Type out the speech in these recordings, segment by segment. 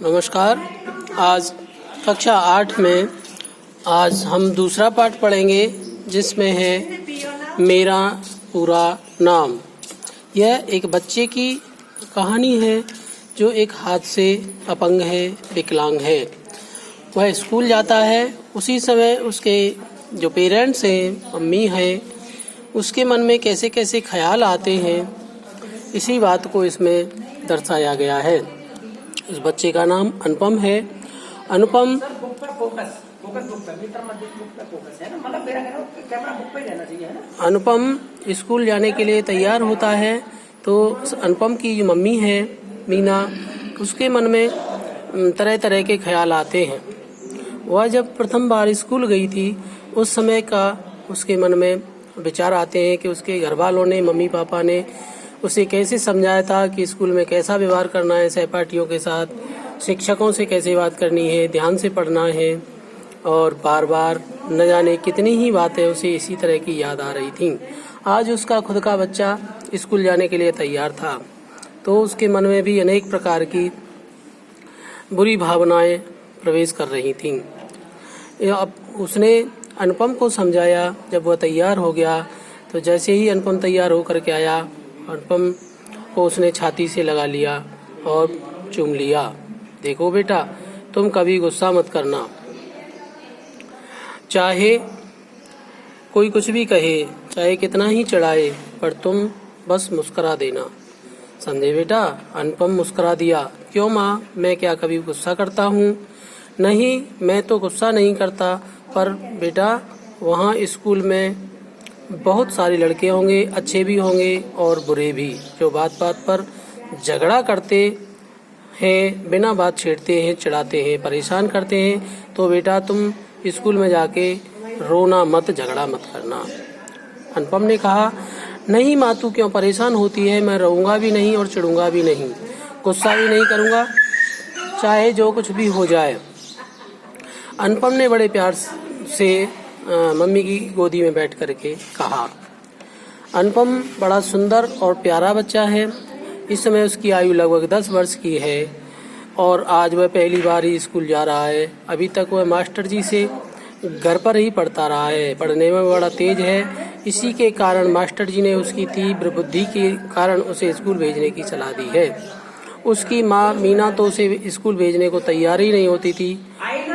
नमस्कार। आज कक्षा 8 में आज हम दूसरा पाठ पढ़ेंगे जिसमें है मेरा पूरा नाम। यह एक बच्चे की कहानी है जो एक हाथ से अपंग है, विकलांग है। वह स्कूल जाता है। उसी समय उसके जो पेरेंट्स हैं, मम्मी हैं, उसके मन में कैसे कैसे ख्याल आते हैं, इसी बात को इसमें दर्शाया गया है। इस बच्चे का नाम अनुपम है। अनुपम स्कूल जाने के लिए तैयार होता है तो अनुपम की जो मम्मी है मीना, उसके मन में तरह तरह के ख्याल आते हैं। वह जब प्रथम बार स्कूल गई थी उस समय का उसके मन में विचार आते हैं कि उसके घर वालों ने, मम्मी पापा ने उसे कैसे समझाया था कि स्कूल में कैसा व्यवहार करना है, सहपाठियों के साथ, शिक्षकों से कैसे बात करनी है, ध्यान से पढ़ना है, और बार बार न जाने कितनी ही बातें उसे इसी तरह की याद आ रही थीं। आज उसका खुद का बच्चा स्कूल जाने के लिए तैयार था तो उसके मन में भी अनेक प्रकार की बुरी भावनाएं प्रवेश कर रही थीं। अब उसने अनुपम को समझाया। जब वह तैयार हो गया तो जैसे ही अनुपम तैयार होकर के आया, अनुपम को उसने छाती से लगा लिया और चूम लिया। देखो बेटा, तुम कभी गुस्सा मत करना, चाहे कोई कुछ भी कहे, चाहे कितना ही चिढ़ाए, पर तुम बस मुस्कुरा देना, समझे बेटा। अनुपम मुस्कुरा दिया। क्यों माँ, मैं क्या कभी गुस्सा करता हूँ? नहीं, मैं तो गुस्सा नहीं करता, पर बेटा वहाँ स्कूल में बहुत सारे लड़के होंगे, अच्छे भी होंगे और बुरे भी, जो बात बात पर झगड़ा करते हैं, बिना बात छेड़ते हैं, चिढ़ाते हैं, परेशान करते हैं। तो बेटा तुम स्कूल में जाके रोना मत, झगड़ा मत करना। अनुपम ने कहा, नहीं माँ, तू क्यों परेशान होती है? मैं रोऊंगा भी नहीं और चिढ़ूंगा भी नहीं, गुस्सा भी नहीं करूँगा, चाहे जो कुछ भी हो जाए। अनुपम ने बड़े प्यार से मम्मी की गोदी में बैठ करके कहा। अनुपम बड़ा सुंदर और प्यारा बच्चा है। इस समय उसकी आयु लगभग 10 वर्ष की है और आज वह पहली बार ही स्कूल जा रहा है। अभी तक वह मास्टर जी से घर पर ही पढ़ता रहा है। पढ़ने में बड़ा तेज है। इसी के कारण मास्टर जी ने उसकी तीव्र बुद्धि के कारण उसे स्कूल भेजने की सलाह दी है। उसकी माँ मीना तो उसे स्कूल भेजने को तैयार ही नहीं होती थी।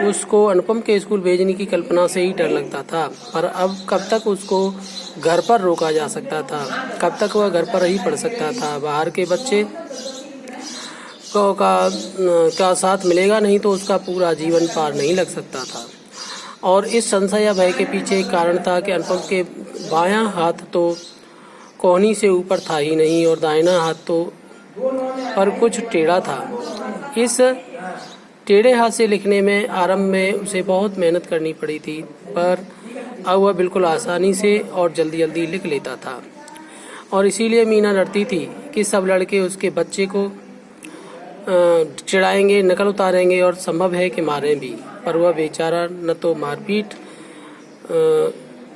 उसको अनुपम के स्कूल भेजने की कल्पना से ही डर लगता था। पर अब कब तक उसको घर पर रोका जा सकता था? कब तक वह घर पर ही पढ़ सकता था? बाहर के बच्चे का साथ मिलेगा नहीं तो उसका पूरा जीवन पार नहीं लग सकता था। और इस संशय या भय के पीछे एक कारण था कि अनुपम के बायां हाथ तो कोहनी से ऊपर था ही नहीं और दाहिना हाथ तो पर कुछ टेढ़ा था। इस टेढ़े हाथ से लिखने में आरंभ में उसे बहुत मेहनत करनी पड़ी थी, पर अब वह बिल्कुल आसानी से और जल्दी जल्दी लिख लेता था। और इसीलिए मीना डरती थी कि सब लड़के उसके बच्चे को चिढ़ाएंगे, नकल उतारेंगे और संभव है कि मारें भी। पर वह बेचारा न तो मारपीट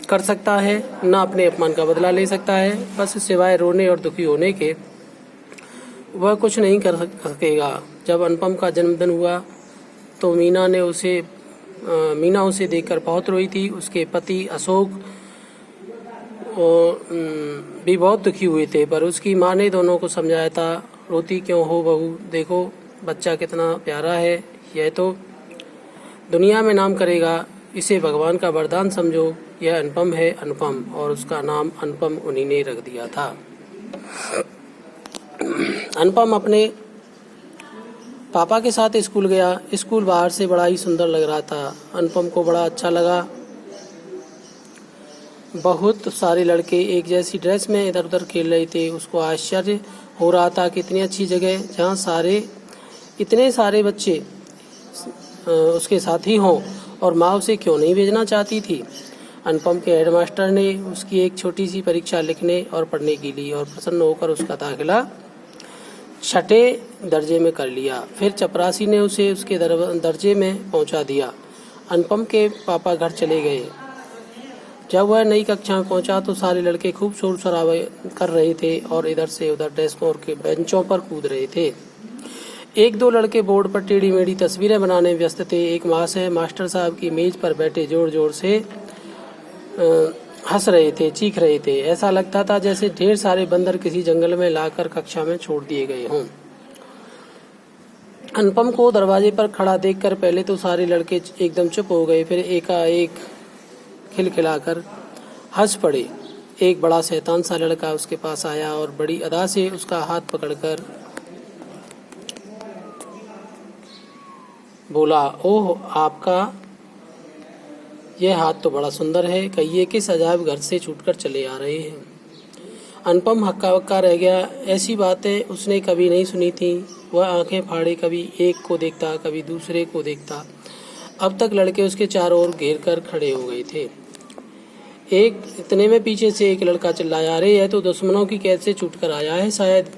कर सकता है, न अपने अपमान का बदला ले सकता है। बस सिवाय रोने और दुखी होने के वह कुछ नहीं कर सकेगा। जब अनुपम का जन्मदिन हुआ तो मीना उसे देखकर बहुत रोई थी। उसके पति अशोक भी बहुत दुखी हुए थे, पर उसकी माँ ने दोनों को समझाया था, रोती क्यों हो बहू, देखो बच्चा कितना प्यारा है, यह तो दुनिया में नाम करेगा, इसे भगवान का वरदान समझो। यह अनुपम है, अनुपम, और उसका नाम अनुपम उन्हीं ने रख दिया था। अनुपम अपने पापा के साथ स्कूल गया। स्कूल बाहर से बड़ा ही सुंदर लग रहा था। अनुपम को बड़ा अच्छा लगा। बहुत सारे लड़के एक जैसी ड्रेस में इधर उधर खेल रहे थे। उसको आश्चर्य हो रहा था कि इतनी अच्छी जगह जहाँ इतने सारे बच्चे उसके साथ ही हों और माँ उसे क्यों नहीं भेजना चाहती थी। अनुपम के हेडमास्टर ने उसकी एक छोटी सी परीक्षा लिखने और पढ़ने की ली और प्रसन्न होकर उसका दाखिला 6ठे दर्जे में कर लिया। फिर चपरासी ने उसे उसके दर्जे में पहुंचा दिया। अनुपम के पापा घर चले गए। जब वह नई कक्षा में पहुंचा तो सारे लड़के खूब शोर शराबे कर रहे थे और इधर से उधर डेस्कों के बेंचों पर कूद रहे थे। एक दो लड़के बोर्ड पर टेढ़ी मेढ़ी तस्वीरें बनाने में व्यस्त थे। एक महाशय मास्टर साहब की मेज पर बैठे जोर जोर से हंस रहे थे, चीख रहे थे। ऐसा लगता था जैसे ढेर सारे बंदर किसी जंगल में लाकर कक्षा में छोड़ दिए गए हों। अनुपम को दरवाजे पर खड़ा देखकर पहले तो सारे लड़के एकदम चुप हो गए, फिर एकाएक खिलखिलाकर हंस पड़े। एक बड़ा शैतान सा लड़का उसके पास आया और बड़ी अदा से उसका हाथ पकड़कर बोला, ओह, आपका यह हाथ तो बड़ा सुंदर है। कहिए किस अजायब घर से छूटकर चले आ रहे हैं। अनुपम हक्का बक्का रह गया। ऐसी बातें उसने कभी नहीं सुनी थी। वह आंखें फाड़े कभी एक को देखता, कभी दूसरे को देखता। अब तक लड़के उसके चारों ओर घेर कर खड़े हो गए थे। एक इतने में पीछे से एक लड़का चिल्लाया, अरे यह तो दुश्मनों की कैद से छूटकर आया है शायद।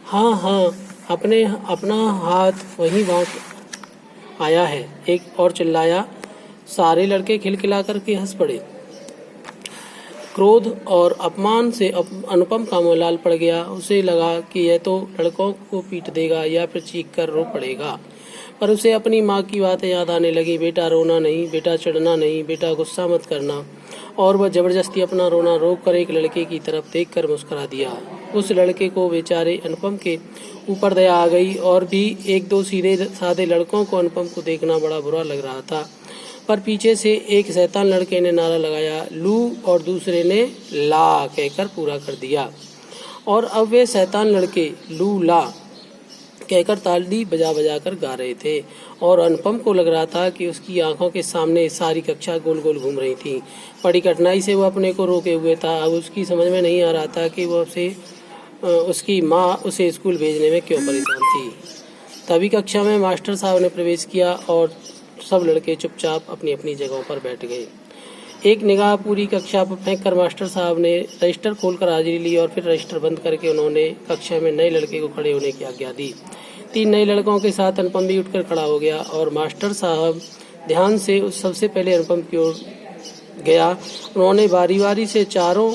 हाँ, अपना हाथ वहीं वहाँ आया है, एक और चिल्लाया। सारे लड़के खिलखिला करके हंस पड़े। क्रोध और अपमान से अनुपम का मुंह लाल पड़ गया। उसे लगा कि यह तो लड़कों को पीट देगा या फिर चीख कर रो पड़ेगा, पर उसे अपनी माँ की बातें याद आने लगी। बेटा रोना नहीं, बेटा चिढ़ना नहीं, बेटा गुस्सा मत करना। और वह जबरदस्ती अपना रोना रोक कर एक लड़के की तरफ देखकर मुस्कुरा दिया। उस लड़के को बेचारे अनुपम के ऊपर दया आ गई। और भी एक दो सीधे साधे लड़कों को अनुपम को देखना बड़ा बुरा लग रहा था, पर पीछे से एक शैतान लड़के ने नारा लगाया, लू, और दूसरे ने ला कहकर पूरा कर दिया। और अब वे शैतान लड़के लू ला कहकर ताली बजा बजा कर गा रहे थे। और अनुपम को लग रहा था कि उसकी आंखों के सामने सारी कक्षा गोल गोल घूम रही थी। बड़ी कठिनाई से वह अपने को रोके हुए था। अब उसकी समझ में नहीं आ रहा था कि उसकी माँ उसे स्कूल भेजने में क्यों परेशान थी। तभी कक्षा में मास्टर साहब ने प्रवेश किया और सब लड़के चुपचाप अपनी अपनी जगहों पर बैठ गए। एक निगाह पूरी कक्षा पर फेंक कर मास्टर साहब ने रजिस्टर खोलकर हाजिरी ली और फिर रजिस्टर बंद करके उन्होंने कक्षा में नए लड़के को खड़े होने की आज्ञा दी। 3 नए लड़कों के साथ अनुपम भी उठकर खड़ा हो गया और मास्टर साहब ध्यान से उस सबसे पहले अनुपम की ओर गया। उन्होंने बारी बारी से चारों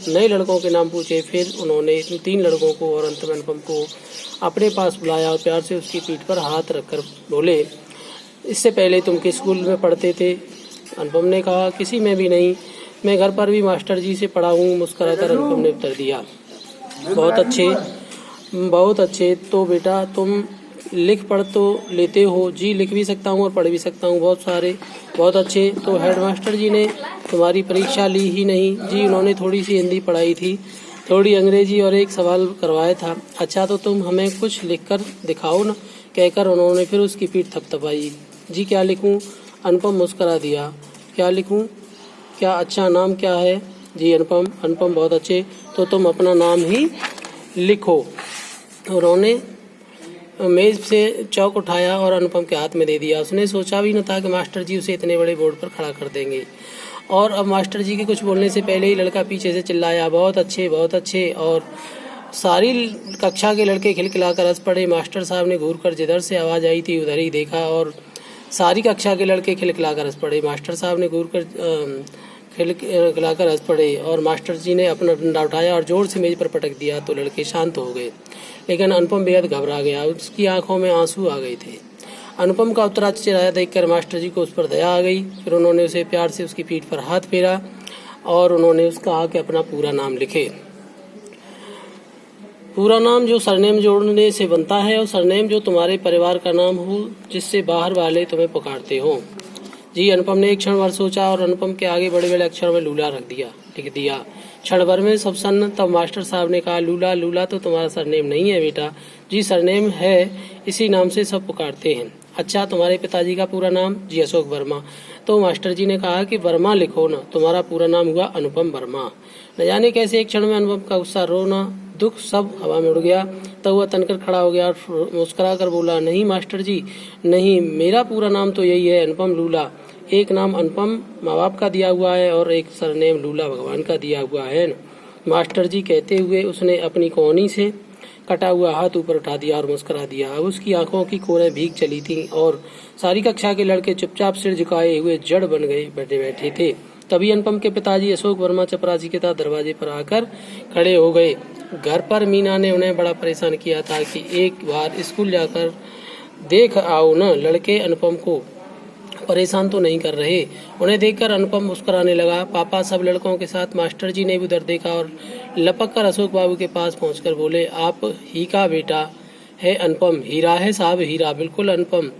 नए लड़कों के नाम पूछे। फिर उन्होंने 3 लड़कों को और अंत में अनुपम को अपने पास बुलाया और प्यार से उसकी पीठ पर हाथ रखकर बोले, इससे पहले तुम किस स्कूल में पढ़ते थे? अनुपम ने कहा, किसी में भी नहीं, मैं घर पर भी मास्टर जी से पढ़ा हूँ। मुस्कुराकर अनुपम ने उत्तर दिया, बहुत अच्छे। तो बेटा तुम लिख पढ़ तो लेते हो? जी, लिख भी सकता हूँ और पढ़ भी सकता हूँ बहुत अच्छे। तो हेडमास्टर जी ने तुम्हारी परीक्षा ली ही नहीं? जी, उन्होंने थोड़ी सी हिंदी पढ़ाई थी, थोड़ी अंग्रेजी और एक सवाल करवाया था। अच्छा, तो तुम हमें कुछ लिख कर दिखाओ न, कहकर उन्होंने फिर उसकी पीठ थपथपाई। जी, क्या लिखूं? अनुपम मुस्करा दिया। क्या लिखूं? क्या अच्छा नाम क्या है? जी, अनुपम बहुत अच्छे। तो तुम अपना नाम ही लिखो। उन्होंने मेज से चौक उठाया और अनुपम के हाथ में दे दिया। उसने सोचा भी न था कि मास्टर जी उसे इतने बड़े बोर्ड पर खड़ा कर देंगे। और अब मास्टर जी के कुछ बोलने से पहले ही लड़का पीछे से चिल्लाया, बहुत अच्छे। और सारी कक्षा के लड़के खिलखिलाकर हंस पड़े। मास्टर साहब ने घूरकर जिधर से आवाज़ आई थी उधर ही देखा और सारी कक्षा के लड़के खिलखिलाकर हंस पड़े। मास्टर साहब ने घूरकर खिलखिलाकर हंस पड़े और मास्टर जी ने अपना डंडा उठाया और जोर से मेज पर पटक दिया तो लड़के शांत हो गए। लेकिन अनुपम बेहद घबरा गया, उसकी आंखों में आंसू आ गए थे। अनुपम का उतरा चेहरा देखकर मास्टर जी को उस पर दया आ गई। फिर उन्होंने उसे प्यार से उसकी पीठ पर हाथ फेरा और उन्होंने उसका कहा कि अपना पूरा नाम लिखे। पूरा नाम जो सरनेम जोड़ने से बनता है और सरनेम जो तुम्हारे परिवार का नाम हो, जिससे बाहर वाले तुम्हें पुकारते हो। जी, अनुपम ने एक क्षण भर सोचा और अनुपम के आगे बड़े बड़े अक्षर में लूला लिख दिया। क्षण भर में सब सन्न। तब मास्टर साहब ने कहा, लूला तो तुम्हारा सरनेम नहीं है बेटा। जी, सरनेम है, इसी नाम से सब पुकारते हैं। अच्छा, तुम्हारे पिताजी का पूरा नाम? जी, अशोक वर्मा। तो मास्टर जी ने कहा कि वर्मा लिखो ना, तुम्हारा पूरा नाम हुआ अनुपम वर्मा। न जाने कैसे एक क्षण में अनुपम का गुस्सा, रोना, दुख सब हवा में उड़ गया। तब वह तनकर खड़ा हो गया और मुस्कुरा कर बोला, नहीं मास्टर जी, नहीं, मेरा पूरा नाम तो यही है, अनुपम लूला। एक नाम अनुपम माँ बाप का दिया हुआ है और एक सरनेम लूला भगवान का दिया हुआ है। मास्टर जी कहते हुए उसने अपनी कोहनी से कटा हुआ हाथ ऊपर उठा दिया और मुस्कुरा दिया। अब उसकी आंखों की कोरें भीग चली थीं और सारी कक्षा के लड़के चुपचाप सिर झुकाए हुए जड़ बन गए बैठे थे। तभी अनुपम के पिताजी अशोक वर्मा चपरासी के साथ दरवाजे पर आकर खड़े हो गए। घर पर मीना ने उन्हें बड़ा परेशान किया था कि एक बार स्कूल जाकर देख आओ न। लड़के अनुपम को परेशान तो नहीं कर रहे। उन्हें देखकर अनुपम मुस्कुराने लगा। पापा सब लड़कों के साथ मास्टर जी ने भी उधर देखा और लपक कर अशोक बाबू के पास पहुंचकर बोले, आप ही का बेटा है अनुपम? हीरा है साहब, हीरा, बिल्कुल अनुपम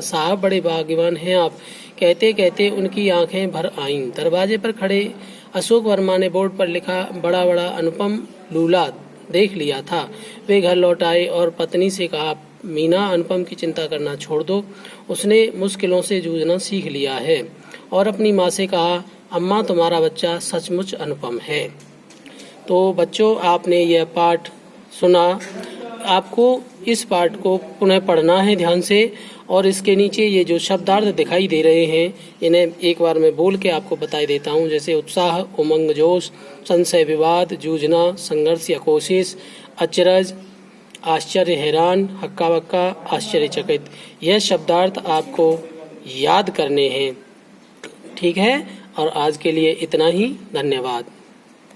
साहब, बड़े भाग्यवान हैं आप। कहते कहते उनकी आंखें भर आईं। दरवाजे पर खड़े अशोक वर्मा ने बोर्ड पर लिखा बड़ा बड़ा अनुपम लूला देख लिया था। वे घर लौट आए और पत्नी से कहा, मीना, अनुपम की चिंता करना छोड़ दो, उसने मुश्किलों से जूझना सीख लिया है। और अपनी माँ से कहा, अम्मा तुम्हारा बच्चा सचमुच अनुपम है। तो बच्चों, आपने यह पाठ सुना। आपको इस पाठ को पुनः पढ़ना है ध्यान से, और इसके नीचे ये जो शब्दार्थ दिखाई दे रहे हैं इन्हें एक बार मैं बोल के आपको बता देता हूँ। जैसे उत्साह, उमंग, जोश, संशय, विवाद, जूझना, संघर्ष या कोशिश, अचरज, आश्चर्य, हैरान, हक्का बक्का, आश्चर्यचकित। यह शब्दार्थ आपको याद करने हैं। ठीक है, और आज के लिए इतना ही। धन्यवाद।